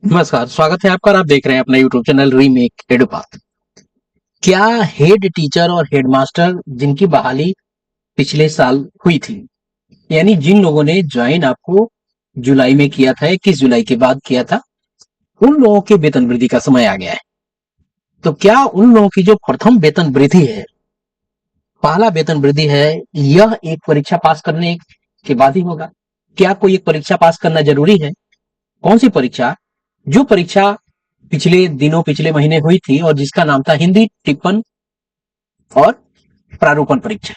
नमस्कार, स्वागत है आपका और आप देख रहे हैं अपना यूट्यूब चैनल रीमेक एडुपाथ। क्या हेड टीचर और हेडमास्टर जिनकी बहाली पिछले साल हुई थी, यानी जिन लोगों ने ज्वाइन आपको जुलाई में किया था, 21 जुलाई के बाद किया था, उन लोगों के वेतन वृद्धि का समय आ गया है। तो क्या उन लोगों की जो प्रथम वेतन वृद्धि है, पहला वेतन वृद्धि है, यह एक परीक्षा पास करने के बाद ही होगा? क्या कोई एक परीक्षा पास करना जरूरी है? कौन सी परीक्षा? जो परीक्षा पिछले दिनों पिछले महीने हुई थी और जिसका नाम था हिंदी टिप्पण और प्रारूपण परीक्षा।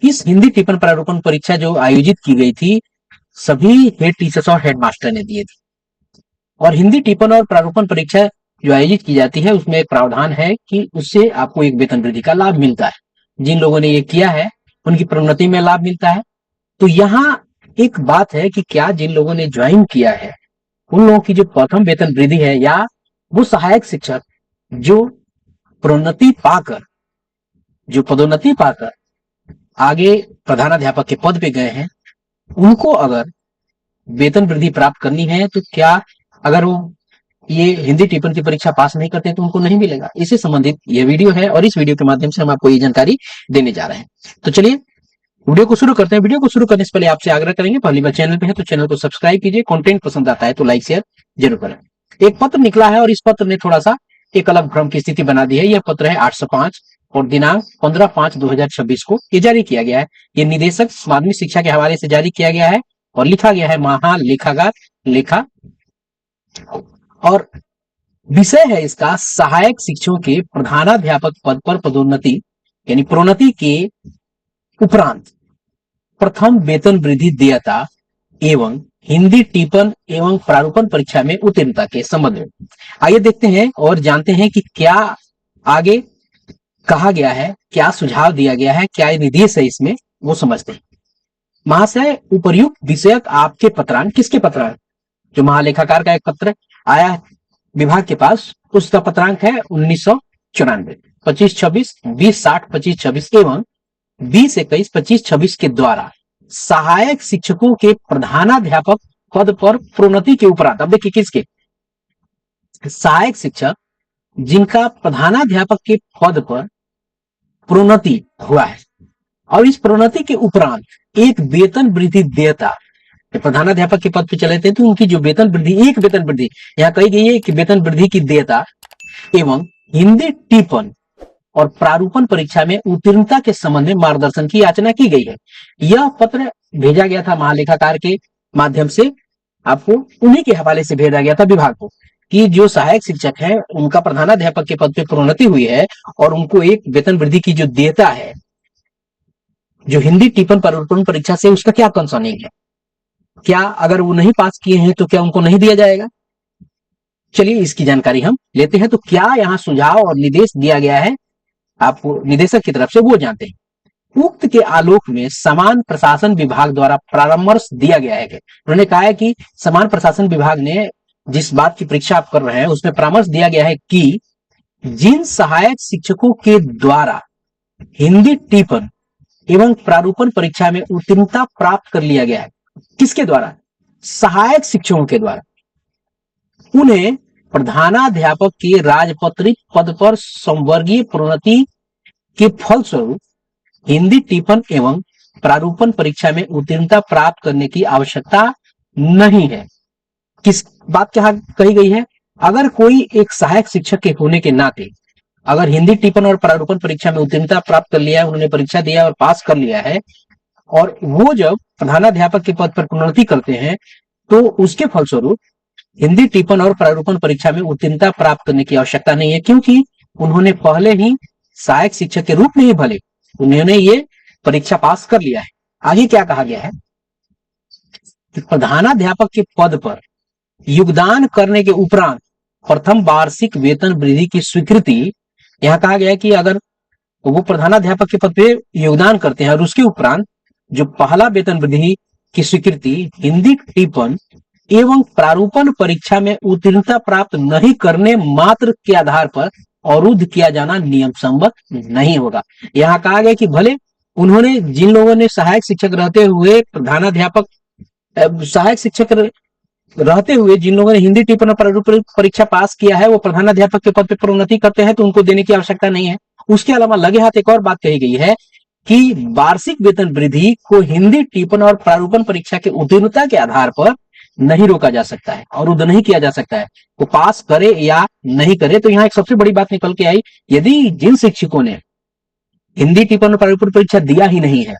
इस हिंदी टिप्पण प्रारूपण परीक्षा जो आयोजित की गई थी, सभी हेड टीचर्स और हेडमास्टर ने दिए थे। और हिंदी टिप्पण और प्रारूपण परीक्षा जो आयोजित की जाती है, उसमें एक प्रावधान है कि उससे आपको एक वेतन वृद्धि का लाभ मिलता है। जिन लोगों ने ये किया है उनकी प्रोन्नति में लाभ मिलता है। तो यहाँ एक बात है कि क्या जिन लोगों ने ज्वाइन किया है उन लोगों की जो प्रथम वेतन वृद्धि है, या वो सहायक शिक्षक जो प्रोन्नति पाकर, जो पदोन्नति पाकर आगे प्रधानाध्यापक के पद पे गए हैं, उनको अगर वेतन वृद्धि प्राप्त करनी है तो क्या, अगर वो ये हिंदी टिप्पण की परीक्षा पास नहीं करते तो उनको नहीं मिलेगा? इससे संबंधित ये वीडियो है और इस वीडियो के माध्यम से हम आपको ये जानकारी देने जा रहे हैं। तो चलिए वीडियो को शुरू करते हैं। वीडियो को शुरू करने से पहले आपसे आग्रह करेंगे, पहली बार चैनल पे है तो चैनल को सब्सक्राइब कीजिए, कंटेंट पसंद आता है तो लाइक शेयर जरूर करें। एक पत्र निकला है और इस पत्र ने थोड़ा सा एक अलग भ्रम की स्थिति बना दी है। यह पत्र है 805 और दिनांक 15/5/2026 को ये जारी किया गया है। ये निदेशक माध्यमिक शिक्षा के हवाले से जारी किया गया है और लिखा गया है महालेखागार लेखा, और विषय है इसका सहायक शिक्षकों के प्रधानाध्यापक पद पर पदोन्नति यानी प्रोन्नति के उपरांत प्रथम वेतन वृद्धि देयता एवं हिंदी टिप्पण एवं प्रारूपण परीक्षा में उत्तीर्णता के संबंध में। आइए देखते हैं और जानते हैं कि क्या आगे कहा गया है, क्या सुझाव दिया गया है, क्या निर्देश है इसमें, वो समझते हैं। महाशय, उपर्युक्त विषयक आपके पत्रांक किसके पत्रांक? जो महालेखाकार का एक पत्र आया है विभाग के पास, उसका पत्रांक है 1994, 25-26, 20-60, 25-26 एवं 20-21, 25-26 के द्वारा सहायक शिक्षकों के प्रधानाध्यापक पद पर प्रोन्नति के उपरांत, अब देखिए किसके, सहायक शिक्षक जिनका प्रधानाध्यापक के पद पर प्रोन्नति हुआ है और इस प्रोन्नति के उपरांत एक वेतन वृद्धि देयता, प्रधानाध्यापक के पद पर चले थे तो उनकी जो वेतन वृद्धि, एक वेतन वृद्धि यहाँ कही गई है कि वेतन वृद्धि की देयता एवं हिंदी टिप्पण और प्रारूपण परीक्षा में उत्तीर्णता के संबंध में मार्गदर्शन की याचना की गई है। यह पत्र भेजा गया था महालेखाकार के माध्यम से, आपको उन्हीं के हवाले से भेजा गया था विभाग को कि जो सहायक शिक्षक है उनका प्रधानाध्यापक के पद पे प्रोन्नति हुई है और उनको एक वेतन वृद्धि की जो देयता है, जो हिंदी टिप्पण प्रारूपण परीक्षा से, उसका क्या कंसर्निंग है? क्या अगर वो नहीं पास किए हैं तो क्या उनको नहीं दिया जाएगा? चलिए इसकी जानकारी हम लेते हैं। तो क्या यहाँ सुझाव और निर्देश दिया गया है आपको निदेशक की तरफ से, वो जानते हैं। उक्त के आलोक में समान प्रशासन विभाग द्वारा परामर्श दिया गया है। उन्होंने कहा है कि समान प्रशासन विभाग ने जिस बात की परीक्षा आप कर रहे हैं उसमें परामर्श दिया गया है कि जिन सहायक शिक्षकों के द्वारा हिंदी टिप्पण एवं प्रारूपण परीक्षा में उत्तीर्णता प्राप्त कर लिया गया है, किसके द्वारा? सहायक शिक्षकों के द्वारा, उन्हें प्रधानाध्यापक के राजपत्रित पद पर संवर्गीय प्रोन्नति के फलस्वरूप हिंदी टिप्पण एवं प्रारूपण परीक्षा में उत्तीर्णता प्राप्त करने की आवश्यकता नहीं है। किस बात क्या कही गई है? अगर कोई एक सहायक शिक्षक के होने के नाते अगर हिंदी टिप्पण और प्रारूपण परीक्षा में उत्तीर्णता प्राप्त कर लिया है, उन्होंने परीक्षा दिया और पास कर लिया है, और वो जब प्रधानाध्यापक के पद पर प्रोन्नति करते हैं तो उसके फलस्वरूप हिंदी टिप्पण और प्रारूपण परीक्षा में उत्तीर्णता प्राप्त करने की आवश्यकता नहीं है, क्योंकि उन्होंने पहले ही सहायक शिक्षक के रूप में ही भले उन्होंने ये परीक्षा पास कर लिया है। आगे क्या कहा गया है कि प्रधानाध्यापक के पद पर योगदान करने के उपरांत प्रथम वार्षिक वेतन वृद्धि की स्वीकृति, यहां कहा गया है कि अगर वो प्रधानाध्यापक के पद पे योगदान करते हैं और उसके उपरांत जो पहला वेतन वृद्धि की स्वीकृति हिंदी टिप्पण एवं प्रारूपण परीक्षा में उत्तीर्णता प्राप्त नहीं करने मात्र के आधार पर अवरुद्ध किया जाना नियम संबद्ध नहीं होगा। यहाँ कहा गया कि भले उन्होंने, जिन लोगों ने सहायक शिक्षक रहते हुए प्रधानाध्यापक, सहायक शिक्षक रहते हुए जिन लोगों ने हिंदी टिप्पण और प्रारूप परीक्षा पास किया है वो प्रधानाध्यापक के पद पर प्रोन्नति करते हैं तो उनको देने की आवश्यकता नहीं है। उसके अलावा लगे हाथ एक और बात कही गई है कि वार्षिक वेतन वृद्धि को हिंदी टिप्पण और प्रारूपण परीक्षा के उत्तीर्णता के आधार पर नहीं रोका जा सकता है और रद्द नहीं किया जा सकता है, वो पास करे या नहीं करे। तो यहाँ एक सबसे बड़ी बात निकल के आई, यदि जिन शिक्षकों ने हिंदी टिप्पण और प्रारूपण परीक्षा दिया ही नहीं है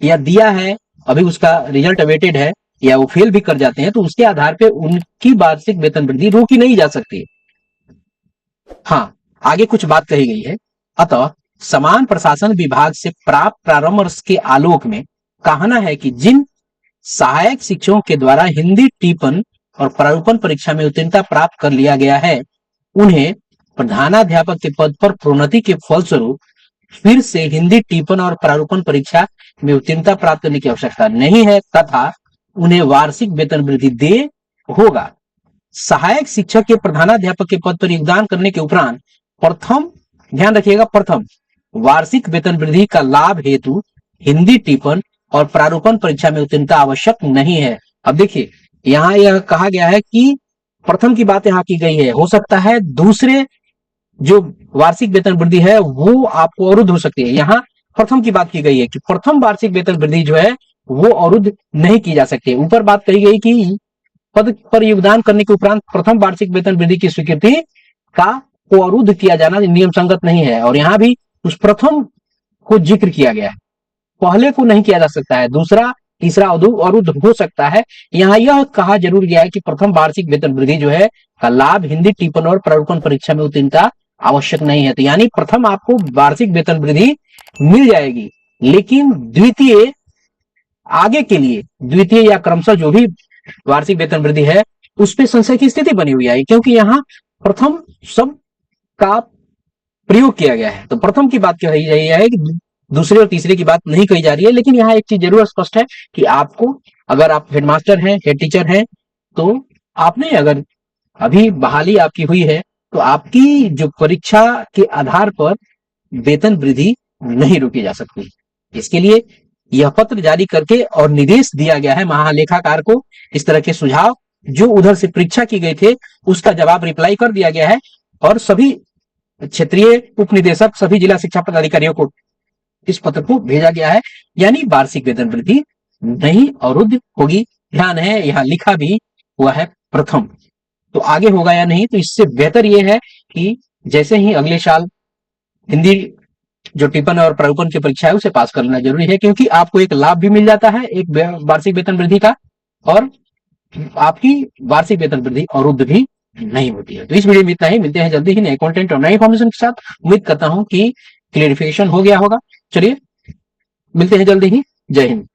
या दिया है अभी उसका रिजल्ट अवेटेड है या वो फेल भी कर जाते हैं तो उसके आधार पे उनकी वार्षिक वेतन वृद्धि रोकी नहीं जा सकती। हाँ, आगे कुछ बात कही गई है। अतः समान प्रशासन विभाग से प्राप्त परामर्श के आलोक में कहना है कि जिन सहायक शिक्षकों के द्वारा हिंदी टिप्पण और प्रारूपण परीक्षा में उत्तीर्णता प्राप्त कर लिया गया है उन्हें प्रधानाध्यापक के पद पर प्रोन्नति के फलस्वरूप फिर से हिंदी टिप्पण और प्रारूपण परीक्षा में उत्तीर्णता प्राप्त करने की आवश्यकता नहीं है तथा उन्हें वार्षिक वेतन वृद्धि दे होगा। सहायक शिक्षक के प्रधानाध्यापक के पद पर योगदान करने के उपरांत प्रथम, ध्यान रखिएगा, प्रथम वार्षिक वेतन वृद्धि का लाभ हेतु हिंदी टिप्पण और प्रारूपण परीक्षा में उत्तीर्णता आवश्यक नहीं है। अब देखिए यहाँ यह कहा गया है कि प्रथम की बात यहाँ की गई है, हो सकता है दूसरे जो वार्षिक वेतन वृद्धि है वो आपको अवरुद्ध हो सकती है। यहाँ प्रथम की बात की गई है कि प्रथम वार्षिक वेतन वृद्धि जो है वो अवरुद्ध नहीं की जा सकती। ऊपर बात कही गई कि पद पर योगदान करने के उपरांत प्रथम वार्षिक वेतन वृद्धि की स्वीकृति का को अवरुद्ध किया जाना नियम संगत नहीं है और यहाँ भी उस प्रथम को जिक्र किया गया है, पहले को नहीं किया जा सकता है, दूसरा तीसरा अवरुद्ध हो सकता है। यहाँ यह कहा जरूर गया है कि प्रथम वार्षिक वेतन वृद्धि जो है का लाभ हिंदी टिप्पण और प्रारूपण परीक्षा में उत्तीर्णता आवश्यक नहीं है। तो यानी प्रथम आपको वार्षिक वेतन वृद्धि मिल जाएगी लेकिन द्वितीय आगे के लिए द्वितीय या क्रमशः जो भी वार्षिक वेतन वृद्धि है उस पर संशय की स्थिति बनी हुई है क्योंकि यहाँ प्रथम शब्द का प्रयोग किया गया है। तो प्रथम की बात कही जा रही है कि दूसरे और तीसरे की बात नहीं कही जा रही है। लेकिन यहाँ एक चीज जरूर स्पष्ट है कि आपको, अगर आप हेडमास्टर हैं, हेड टीचर हैं, तो आपने अगर अभी बहाली आपकी हुई है तो आपकी जो परीक्षा के आधार पर वेतन वृद्धि नहीं रोकी जा सकती। इसके लिए यह पत्र जारी करके और निर्देश दिया गया है महालेखाकार को। इस तरह के सुझाव जो उधर से परीक्षा की गए थे उसका जवाब रिप्लाई कर दिया गया है और सभी क्षेत्रीय उप निदेशक, सभी जिला शिक्षा पदाधिकारियों को इस पत्र को भेजा गया है। यानी वार्षिक वेतन वृद्धि नहीं अवरुद्ध होगी। ध्यान है यहाँ लिखा भी हुआ है प्रथम, तो आगे होगा या नहीं। तो इससे बेहतर यह है कि जैसे ही अगले साल हिंदी जो टिप्पण और प्रारूपण की परीक्षा है उसे पास कर लेना जरूरी है क्योंकि आपको एक लाभ भी मिल जाता है एक वार्षिक वेतन वृद्धि का और आपकी वार्षिक वेतन वृद्धि अवरुद्ध भी नहीं होती है। तो इस वीडियो में इतना ही, मिलते हैं जल्दी ही नए कंटेंट और नई इन्फॉर्मेशन के साथ। उम्मीद करता हूं कि क्लियरिफिकेशन हो गया होगा। चलिए मिलते हैं जल्दी ही, जय हिंद।